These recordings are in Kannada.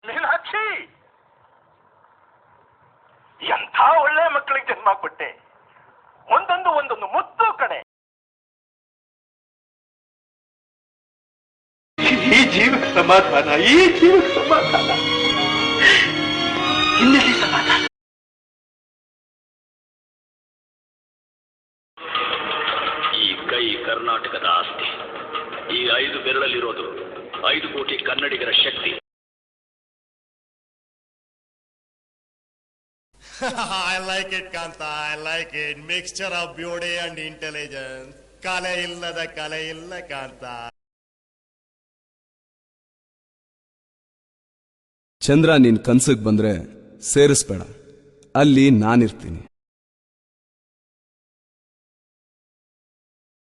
ಮೀನಾಕ್ಷಿ, ಎಂಥ ಒಳ್ಳೆ ಮಕ್ಕಳಿಗೆ ಜನ್ಮ ಕೊಟ್ಟೆ. ಒಂದೊಂದು ಮುತ್ತು ಕಡೆ. ಈ ಜೀವ ಸಮಾಧಾನ, ಇನ್ನೆಲ್ಲಿ ಸಮಾಧಾನ? ಈ ಕೈ ಕರ್ನಾಟಕದ ಆಸ್ತಿ. ಈ 5 ಬೆರಳಲ್ಲಿರೋದು 5 ಕೋಟಿ ಕನ್ನಡಿಗರ ಶಕ್ತಿ. I like it, Kanta. I like it. Mixture of beauty and intelligence. ಕಲೆ ಇಲ್ಲದ ಕಲೆ ಇಲ್ಲ ಕಾಂತ. ಚಂದ್ರ, ನೀನ್ ಕನ್ಸಕ್ ಬಂದ್ರೆ ಸೇರಿಸ್ಬೇಡ, ಅಲ್ಲಿ ನಾನಿರ್ತೀನಿ.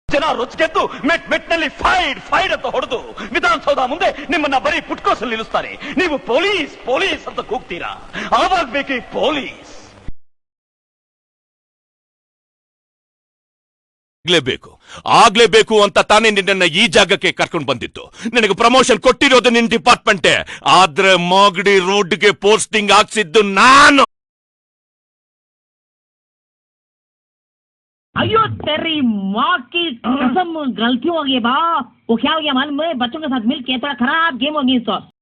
ಜನ ರುಚಿಗೆದ್ದು ಮೆಟ್ನಲ್ಲಿ ಫೈಡ್ ಅಂತ ಹೊಡೆದು ವಿಧಾನಸೌಧ ಮುಂದೆ ನಿಮ್ಮನ್ನ ಬರೀ ಪುಟ್ಕೋಸಲ್ಲಿ ನಿಲ್ಲಿಸ್ತಾರೆ. ನೀವು ಪೊಲೀಸ್ ಅಂತ ಕೂಗ್ತೀರಾ. ಆವಾಗ ಬೇಕೇ ಪೊಲೀಸ್. ಆಗ್ಲೇಬೇಕು ಅಂತ ತಾನೇ ನಿನ್ನ ಈ ಜಾಗಕ್ಕೆ ಕರ್ಕೊಂಡು ಬಂದಿತ್ತು. ನಿನಗೆ ಪ್ರಮೋಷನ್ ಕೊಟ್ಟಿರೋದು ನಿನ್ನ ಡಿಪಾರ್ಟ್ಮೆಂಟೇ, ಆದ್ರೆ ಮಾಗಡಿ ರೋಡ್ಗೆ ಪೋಸ್ಟಿಂಗ್ ಹಾಕ್ಸಿದ್ದು ನಾನು. अयो तेरी माँ की कसम, गलती हो गई बा. वो क्या हो गया मालूम है? बच्चों के साथ मिलके थोड़ा खराब गेम हो गई. तो